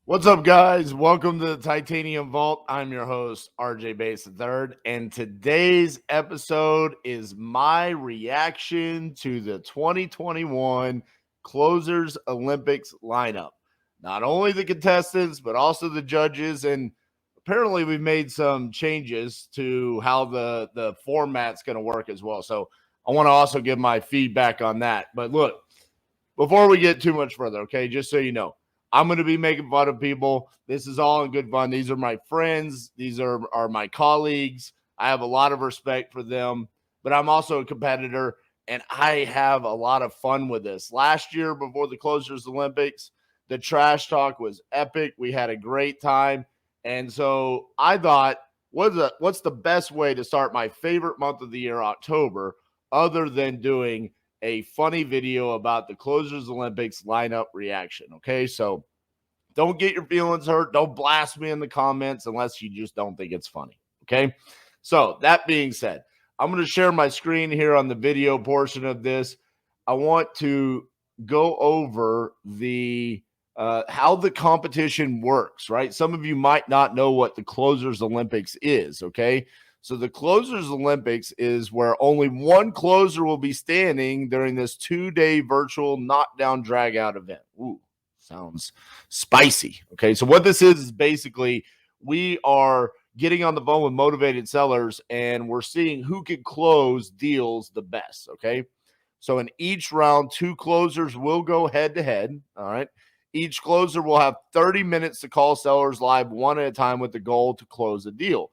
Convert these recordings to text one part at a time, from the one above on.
What's up, guys? Welcome to the Titanium Vault. I'm your host, RJ Bass III, and today's episode is my reaction to the 2021 Closers Olympics lineup. Not only the contestants, but also the judges, and apparently we've made some changes to how the format's going to work as well. So I want to also give my feedback on that. But look, before we get too much further, okay, just so you know, I'm going to be making fun of people. This is all in good fun. These are my friends. These are my colleagues. I have a lot of respect for them, but I'm also a competitor, and I have a lot of fun with this. Last year, before the Closers Olympics, the trash talk was epic. We had a great time. And so I thought, what's the best way to start my favorite month of the year, October, other than doing a funny video about the Closers Olympics lineup reaction. Okay, so don't get your feelings hurt. Don't blast me in the comments unless you just don't think it's funny. Okay, so that being said, I'm going to share my screen here on the video portion of this. I want to go over the how the competition works, right? Some of you might not know what the Closers Olympics is, okay? So the Closers Olympics is where only one closer will be standing during this 2-day virtual knockdown drag out event. Ooh, sounds spicy. Okay, so what this is basically we are getting on the phone with motivated sellers and we're seeing who can close deals the best. Okay, so in each round, two closers will go head to head. All right. Each closer will have 30 minutes to call sellers live one at a time with the goal to close a deal.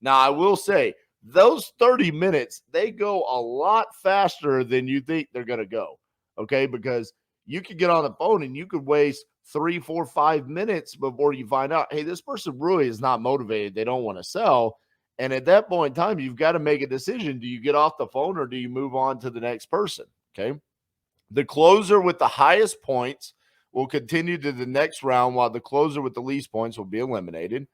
Now, I will say those 30 minutes, they go a lot faster than you think they're going to go. Okay. Because you could get on the phone and you could waste 3, 4, 5 minutes before you find out, hey, this person really is not motivated. They don't want to sell. And at that point in time, you've got to make a decision. Do you get off the phone or do you move on to the next person? Okay. The closer with the highest points will continue to the next round, while the closer with the least points will be eliminated.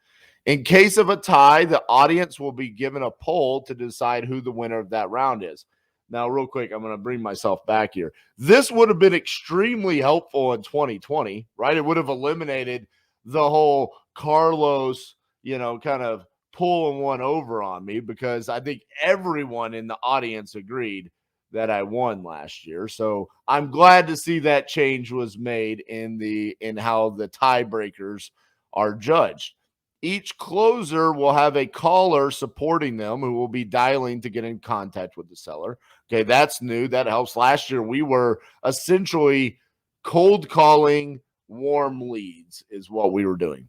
In case of a tie, the audience will be given a poll to decide who the winner of that round is. Now, real quick, I'm going to bring myself back here. This would have been extremely helpful in 2020, right? It would have eliminated the whole Carlos, kind of pulling one over on me, because I think everyone in the audience agreed that I won last year. So I'm glad to see that change was made in how the tiebreakers are judged. Each closer will have a caller supporting them who will be dialing to get in contact with the seller. Okay, that's new. That helps. Last year, we were essentially cold calling warm leads, is what we were doing.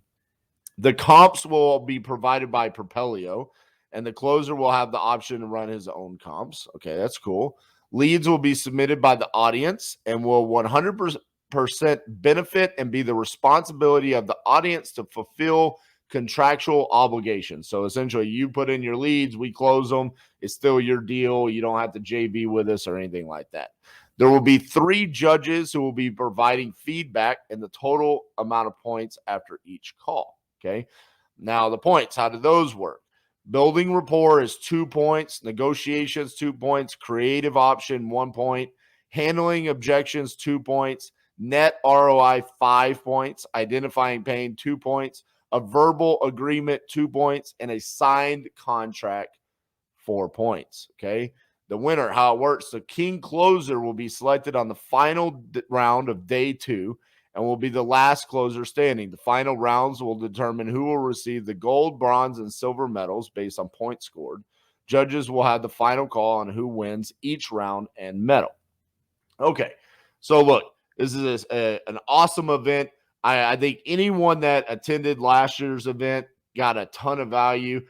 The comps will be provided by Propelio, and the closer will have the option to run his own comps. Okay, that's cool. Leads will be submitted by the audience and will 100% benefit and be the responsibility of the audience to fulfill contractual obligations. So essentially, you put in your leads, we close them. It's still your deal. You don't have to JV with us or anything like that. There will be 3 judges who will be providing feedback and the total amount of points after each call. Okay. Now, the points, how do those work? Building rapport is 2 points. Negotiations, 2 points. Creative option, 1 point. Handling objections, 2 points. Net ROI, 5 points. Identifying pain, 2 points. A verbal agreement, 2 points. And a signed contract, 4 points. Okay. The winner, how it works, the king closer will be selected on the final round of day 2 and will be the last closer standing. The final rounds will determine who will receive the gold, bronze, and silver medals based on points scored. Judges will have the final call on who wins each round and medal. Okay, so look, this is an awesome event. I think anyone that attended last year's event got a ton of value.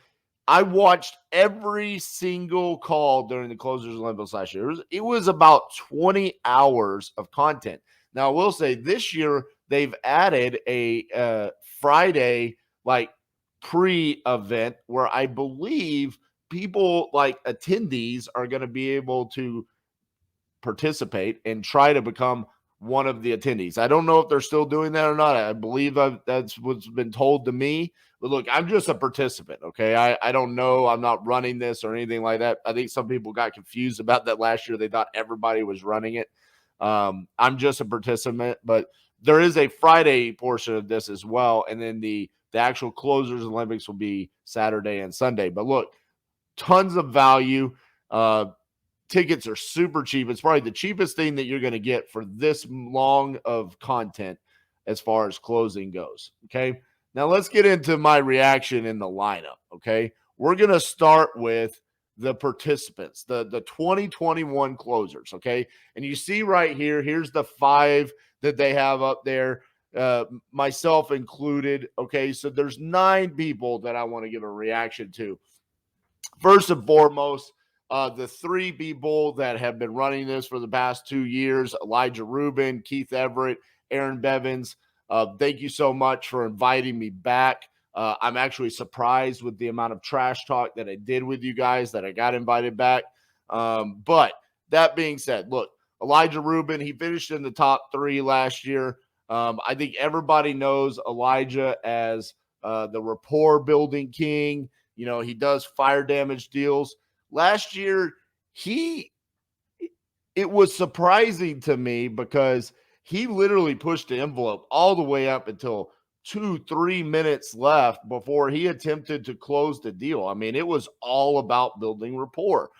I watched every single call during the Closers Olympics last year. It was about 20 hours of content. Now, I will say this year they've added a Friday like pre-event where I believe people like attendees are going to be able to participate and try to become one of the attendees. I don't know if they're still doing that or not. I believe that's what's been told to me. But look, I'm just a participant, okay? I don't know. I'm not running this or anything like that. I think some people got confused about that last year. They thought everybody was running it. I'm just a participant, but There is a Friday portion of this as well, and then the actual closers Olympics will be Saturday and Sunday. But look, tons of value. Tickets are super cheap. It's probably the cheapest thing that you're going to get for this long of content as far as closing goes. Okay. Now let's get into my reaction in the lineup. Okay. We're going to start with the participants, the 2021 closers. Okay. And you see right here, here's the 5 that they have up there, myself included. Okay. So there's 9 people that I want to give a reaction to. First and foremost, the 3 people that have been running this for the past 2 years, Elijah Rubin, Keith Everett, Aaron Bevins. Thank you so much for inviting me back. I'm actually surprised with the amount of trash talk that I did with you guys that I got invited back. But that being said, look, Elijah Rubin, he finished in the top 3 last year. I think everybody knows Elijah as the rapport building king. He does fire damage deals. Last year, it was surprising to me because he literally pushed the envelope all the way up until 2-3 minutes left before he attempted to close the deal. I mean, it was all about building rapport.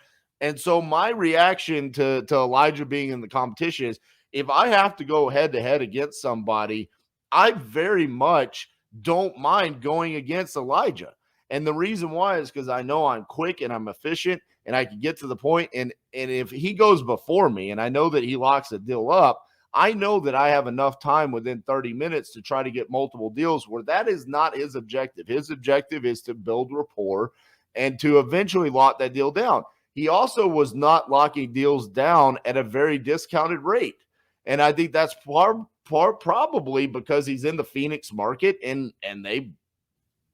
And so my reaction to Elijah being in the competition is, if I have to go head-to-head against somebody, I very much don't mind going against Elijah. And the reason why is because I know I'm quick and I'm efficient and I can get to the point. And if he goes before me and I know that he locks a deal up, I know that I have enough time within 30 minutes to try to get multiple deals, where that is not his objective. His objective is to build rapport and to eventually lock that deal down. He also was not locking deals down at a very discounted rate. And I think that's probably because he's in the Phoenix market and they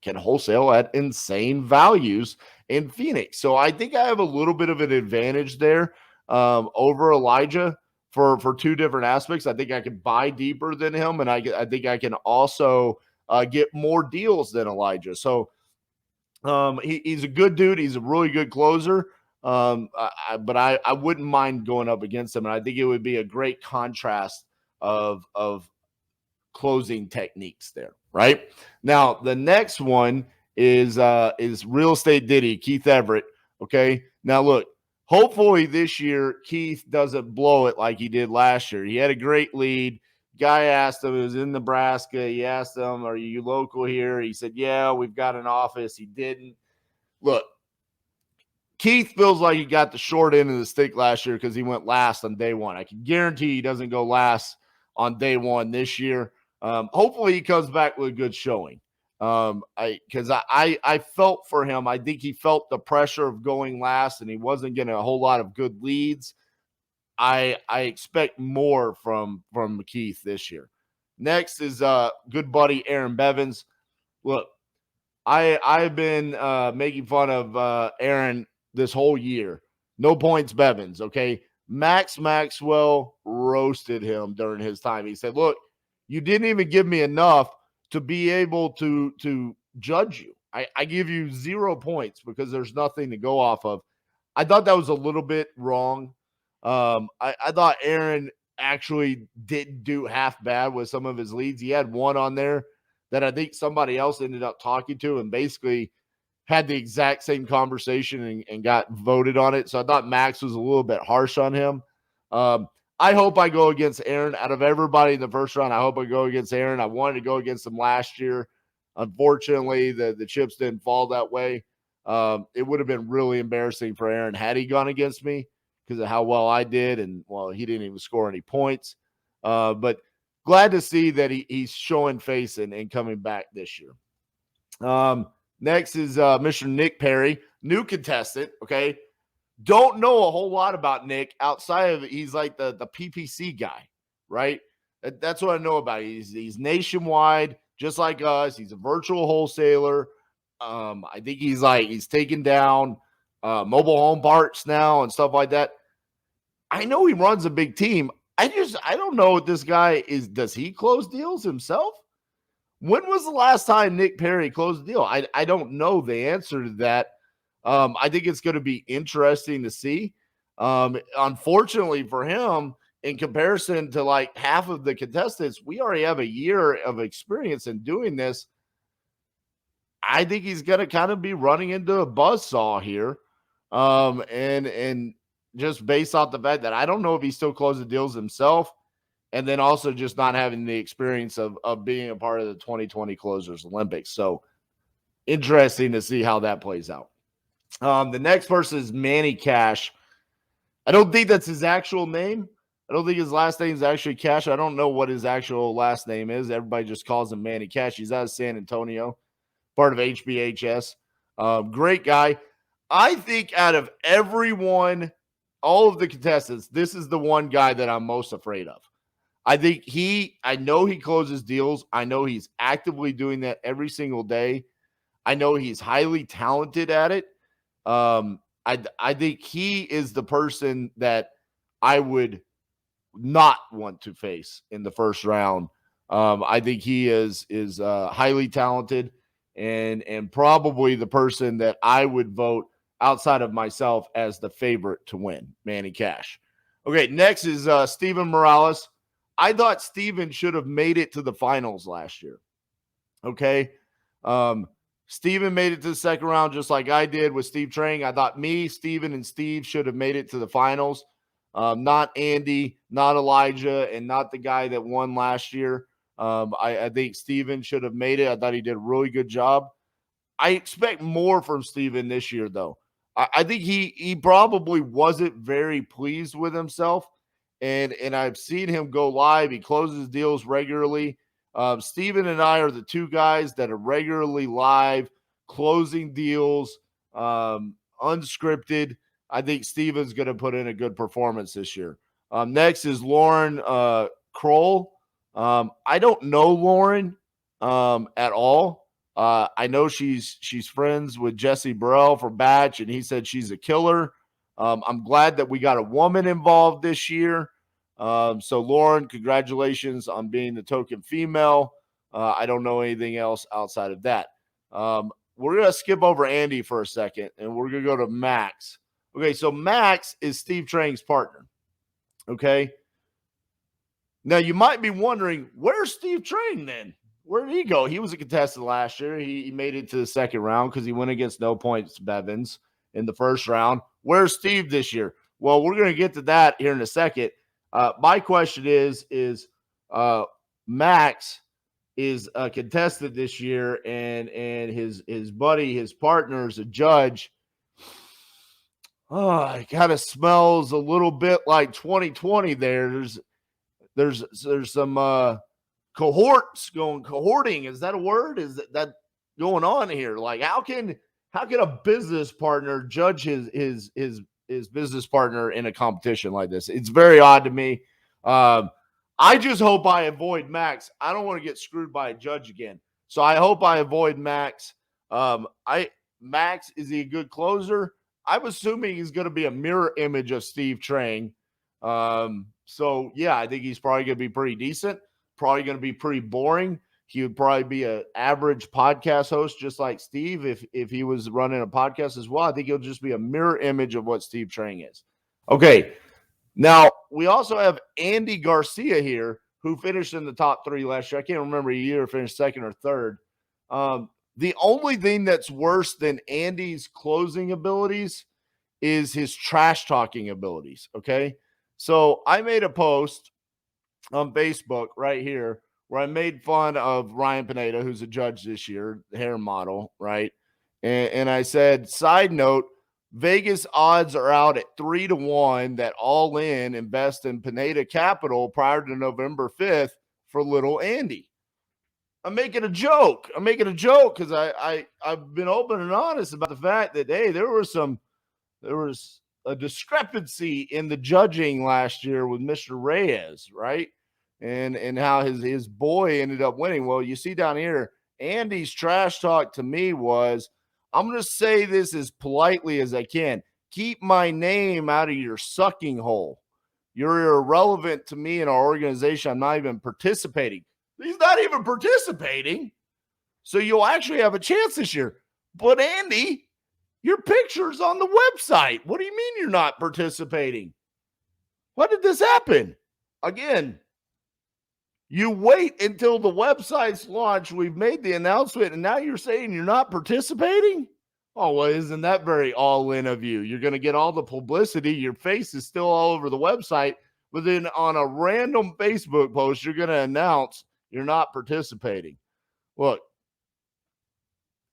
can wholesale at insane values in Phoenix. So I think I have a little bit of an advantage there over Elijah for 2 different aspects. I think I can buy deeper than him, and I think I can also get more deals than Elijah. So he's a good dude. He's a really good closer. But I wouldn't mind going up against him, and I think it would be a great contrast of closing techniques there. Right now, the next one is Real Estate Diddy, Keith Everett. Okay, now look, hopefully this year Keith doesn't blow it like he did last year. He had a great lead. Guy asked him, it was in Nebraska. He asked him, "Are you local here?" He said, "Yeah, we've got an office." He didn't. Look, Keith feels like he got the short end of the stick last year because he went last on day one. I can guarantee he doesn't go last on day one this year. Hopefully he comes back with a good showing. Because I felt for him. I think he felt the pressure of going last, and he wasn't getting a whole lot of good leads. I expect more from Keith this year. Next is good buddy Aaron Bevins. Look, I've been making fun of Aaron this whole year. No points Bevins, okay? Max Maxwell roasted him during his time. He said, "Look, you didn't even give me enough to be able to judge you. I give you 0 points because there's nothing to go off of." I thought that was a little bit wrong. I thought Aaron actually didn't do half bad with some of his leads. He had one on there that I think somebody else ended up talking to and basically had the exact same conversation and got voted on it. So I thought Max was a little bit harsh on him. I hope I go against Aaron. Out of everybody in the first round, I hope I go against Aaron. I wanted to go against him last year. Unfortunately, the chips didn't fall that way. It would have been really embarrassing for Aaron had he gone against me because of how well I did. And, well, he didn't even score any points. But glad to see that he's showing face and coming back this year. Next is Mr. Nick Perry, new contestant, okay? Don't know a whole lot about Nick outside of he's like the PPC guy, right? That's what I know about. He's nationwide, just like us. He's a virtual wholesaler. I think he's taking down mobile home parks now and stuff like that. I know he runs a big team. I don't know what this guy is. Does he close deals himself? When was the last time Nick Perry closed a deal? I don't know the answer to that. I think it's going to be interesting to see. Unfortunately for him, in comparison to like half of the contestants, we already have a year of experience in doing this. I think he's going to kind of be running into a buzzsaw here. And just based off the fact that I don't know if he still closes deals himself, and then also just not having the experience of being a part of the 2020 Closers Olympics. So interesting to see how that plays out. The next person is Manny Cash. I don't think that's his actual name. I don't think his last name is actually Cash. I don't know what his actual last name is. Everybody just calls him Manny Cash. He's out of San Antonio, part of HBHS. Great guy. I think out of everyone, all of the contestants, this is the one guy that I'm most afraid of. I know he closes deals. I know he's actively doing that every single day. I know he's highly talented at it. I think he is the person that I would not want to face in the first round. I think he is highly talented and probably the person that I would vote outside of myself as the favorite to win, Manny Cash. Okay, next is Steven Morales. I thought Steven should have made it to the finals last year. Okay. Steven made it to the second round just like I did with Steve Trang. I thought me, Steven, and Steve should have made it to the finals. Not Andy, not Elijah, and not the guy that won last year. I think Steven should have made it. I thought he did a really good job. I expect more from Steven this year, though. I think he probably wasn't very pleased with himself. And I've seen him go live. He closes deals regularly. Steven and I are the two guys that are regularly live, closing deals, unscripted. I think Steven's going to put in a good performance this year. Next is Lauren Kroll. I don't know Lauren at all. I know she's friends with Jesse Burrell from Batch, and he said she's a killer. I'm glad that we got a woman involved this year. So Lauren, congratulations on being the token female. I don't know anything else outside of that. We're going to skip over Andy for a second, and we're going to go to Max. Okay, so Max is Steve Trang's partner. Okay. Now, you might be wondering, where's Steve Trang then? Where did he go? He was a contestant last year. He made it to the second round because he went against No Points Bevins in the first round. Where's Steve this year? Well, we're going to get to that here in a second. My question is Max is a contestant this year, and his buddy, his partner, is a judge. Oh, it kind of smells a little bit like 2020 there. There's some cohorting. Is that a word? Is that going on here? Like, how can a business partner judge his business partner in a competition like this? It's very odd to me. I just hope I avoid Max. I don't want to get screwed by a judge again. So I hope I avoid Max. Max, is he a good closer? I'm assuming he's going to be a mirror image of Steve Trang. So yeah, I think he's probably going to be pretty decent. Probably going to be pretty boring. He would probably be an average podcast host, just like Steve, if he was running a podcast as well. I think he'll just be a mirror image of what Steve Trang is. Okay, now we also have Andy Garcia here, who finished in the top three last year. I can't remember a year, finished second or third. The only thing that's worse than Andy's closing abilities is his trash talking abilities. Okay, so I made a post on Facebook right here where I made fun of Ryan Pineda, who's a judge this year, the hair model, right? And I said, side note, Vegas odds are out at 3-1 that All In invest in Pineda Capital prior to November 5th for little Andy. I'm making a joke. Because I've been open and honest about the fact that, hey, there was a discrepancy in the judging last year with Mr. Reyes, right? And how his boy ended up winning. Well, you see down here, Andy's trash talk to me was, I'm going to say this as politely as I can. Keep my name out of your sucking hole. You're irrelevant to me and our organization. I'm not even participating. He's not even participating. So you'll actually have a chance this year. But Andy, your picture's on the website. What do you mean you're not participating? When did this happen? Again, you wait until the website's launched. We've made the announcement, and now you're saying you're not participating? Oh, well, isn't that very all in of you? You're going to get all the publicity. Your face is still all over the website. But then on a random Facebook post, you're going to announce you're not participating. Look,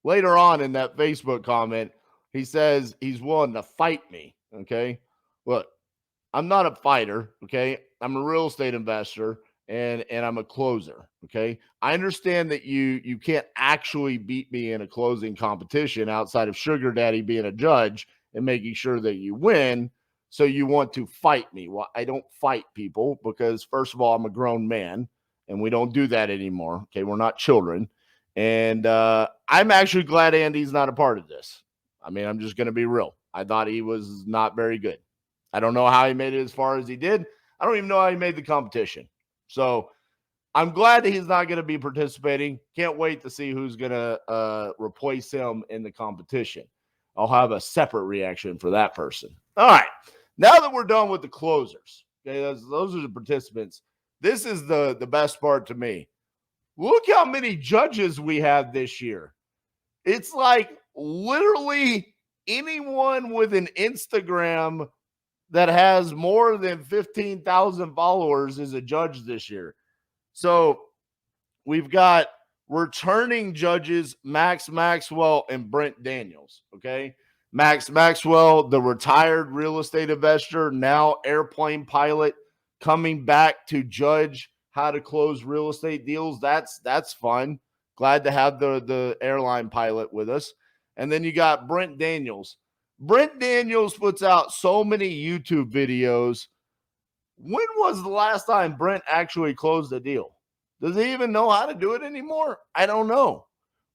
later on in that Facebook comment, he says he's willing to fight me. Okay. Look, I'm not a fighter, okay? I'm a real estate investor and I'm a closer, okay? I understand that you can't actually beat me in a closing competition outside of Sugar Daddy being a judge and making sure that you win. So you want to fight me. Well, I don't fight people because first of all, I'm a grown man and we don't do that anymore. Okay, we're not children. And I'm actually glad Andy's not a part of this. I mean, I'm just going to be real. I thought he was not very good. I don't know how he made it as far as he did. I don't even know how he made the competition. So I'm glad that he's not going to be participating. Can't wait to see who's going to replace him in the competition. I'll have a separate reaction for that person. All right. Now that we're done with the closers, okay, those are the participants. This is the best part to me. Look how many judges we have this year. It's like literally anyone with an Instagram that has more than 15,000 followers is a judge this year. So we've got returning judges, Max Maxwell and Brent Daniels. Okay. Max Maxwell, the retired real estate investor, now airplane pilot, coming back to judge how to close real estate deals. That's fun. Glad to have the airline pilot with us. And then you got Brent Daniels. Brent Daniels puts out so many YouTube videos. When was the last time Brent actually closed a deal? Does he even know how to do it anymore? I don't know.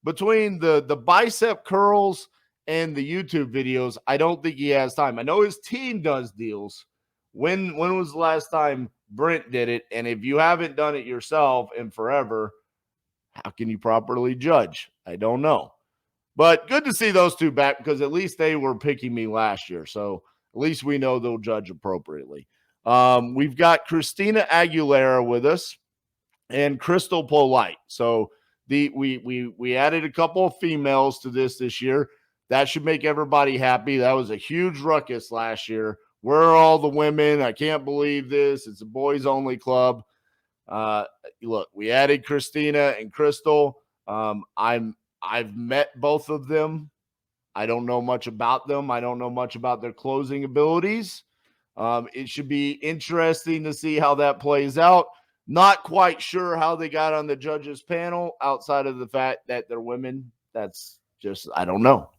Between the bicep curls and the YouTube videos, I don't think he has time. I know his team does deals. When was the last time Brent did it? And if you haven't done it yourself in forever, how can you properly judge? I don't know. But good to see those two back because at least they were picking me last year. So at least we know they'll judge appropriately. We've got Christina Aguilera with us and Crystal Polite. So we added a couple of females to this year. That should make everybody happy. That was a huge ruckus last year. Where are all the women? I can't believe this. It's a boys only club. Look, we added Christina and Crystal. I've met both of them. I don't know much about them. I don't know much about their closing abilities. It should be interesting to see how that plays out. Not quite sure how they got on the judges panel outside of the fact that they're women. That's just, I don't know.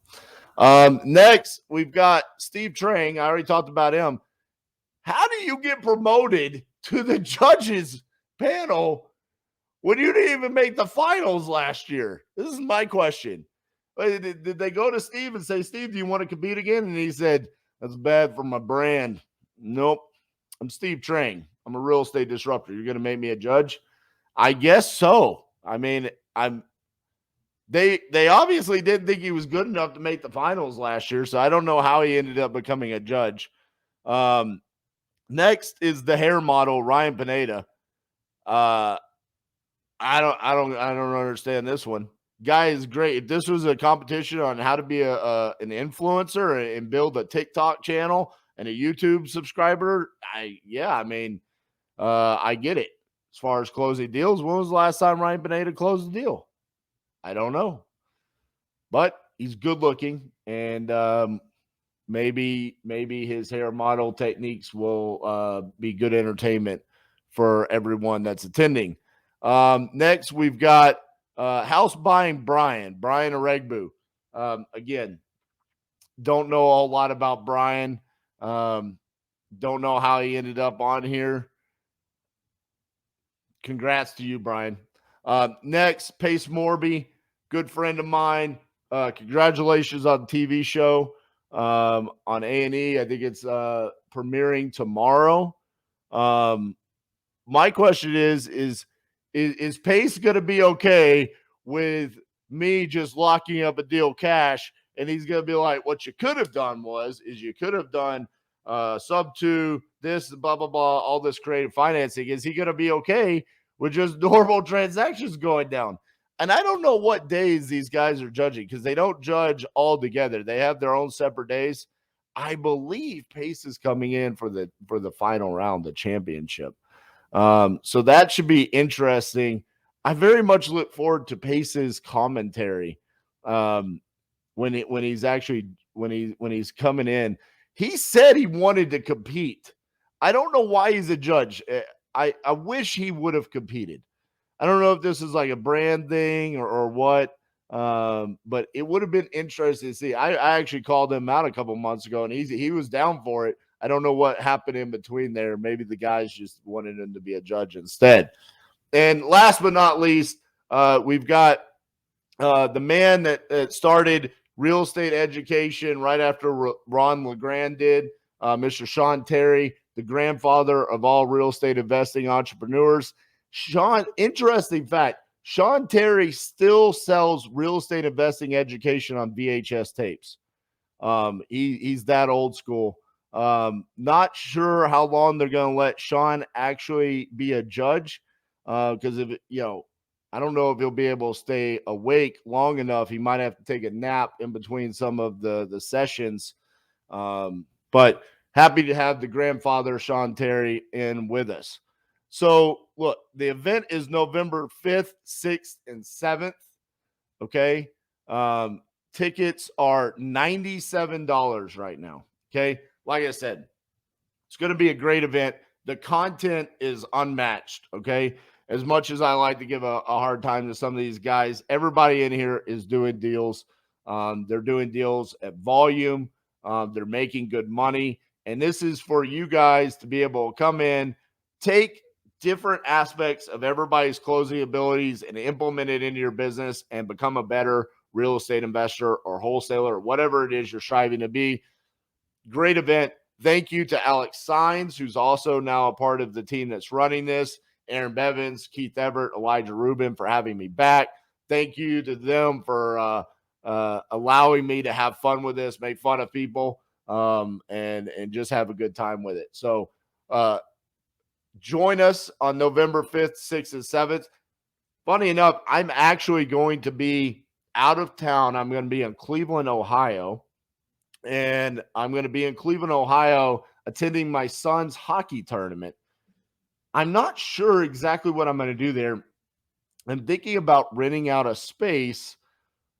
Next, we've got Steve Trang. I already talked about him. How do you get promoted to the judges panel when you didn't even make the finals last year? This is my question. Did they go to Steve and say, Steve, do you want to compete again? And he said, that's bad for my brand. Nope. I'm Steve Trang. I'm a real estate disruptor. You're going to make me a judge? I guess so. I mean, they obviously didn't think he was good enough to make the finals last year, so I don't know how he ended up becoming a judge. Next is the hair model, Ryan Pineda. I don't understand this one. Guy is great. If this was a competition on how to be an influencer and build a TikTok channel and a YouTube subscriber, I get it. As far as closing deals, when was the last time Ryan Pineda closed a deal? I don't know. But he's good looking, and maybe his hair model techniques will be good entertainment for everyone that's attending. Next, we've got house buying Brian Aregbu. Again, don't know a lot about Brian. Don't know how he ended up on here. Congrats to you, Brian. Next, Pace Morby, good friend of mine. Congratulations on the TV show on A&E. I think it's premiering tomorrow. My question is Pace going to be okay with me just locking up a deal cash? And he's going to be like, what you could have done is you could have done sub 2, this, blah, blah, blah, all this creative financing. Is he going to be okay with just normal transactions going down? And I don't know what days these guys are judging because they don't judge all together. They have their own separate days. I believe Pace is coming in for the final round, the championship. So that should be interesting. I very much look forward to Pace's commentary when he's coming in. He said he wanted to compete. I don't know why he's a judge. I wish he would have competed. I don't know if this is like a brand thing or what, but it would have been interesting to see. I actually called him out a couple months ago, and he was down for it. I don't know what happened in between there. Maybe the guys just wanted him to be a judge instead. And last but not least, we've got the man that started real estate education right after Ron LeGrand did, Mr. Sean Terry, the grandfather of all real estate investing entrepreneurs. Sean, interesting fact, Sean Terry still sells real estate investing education on VHS tapes. He's that old school. Not sure how long they're going to let Sean actually be a judge, because if I don't know if he'll be able to stay awake long enough. He might have to take a nap in between some of the sessions. But happy to have the grandfather, Sean Terry, in with us. So, look, the event is November 5th, 6th, and 7th. Okay. Tickets are $97 right now. Okay. Like I said, it's going to be a great event. The content is unmatched. Okay. As much as I like to give a hard time to some of these guys, everybody in here is doing deals. They're doing deals at volume. They're making good money. And this is for you guys to be able to come in, take different aspects of everybody's closing abilities and implement it into your business and become a better real estate investor or wholesaler or whatever it is you're striving to be. Great event. Thank you to Alex Sines, who's also now a part of the team that's running this. Aaron Bevins, Keith Everett, Elijah Rubin for having me back. Thank you to them for allowing me to have fun with this, make fun of people, and just have a good time with it. So join us on November 5th, 6th, and 7th. Funny enough, I'm actually going to be out of town. I'm going to be in Cleveland, Ohio. And I'm going to be in Cleveland, Ohio, attending my son's hockey tournament. I'm not sure exactly what I'm going to do there. I'm thinking about renting out a space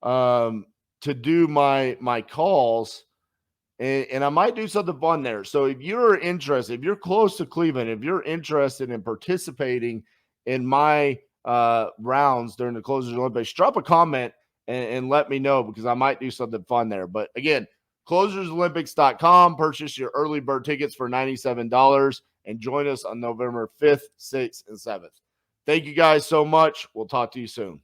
to do my calls, and I might do something fun there. So if you're interested, if you're close to Cleveland, if you're interested in participating in my rounds during the Closers Olympics, drop a comment and let me know, because I might do something fun there. But again, closersolympics.com, purchase your early bird tickets for $97 and join us on November 5th, 6th, and 7th. Thank you guys so much. We'll talk to you soon.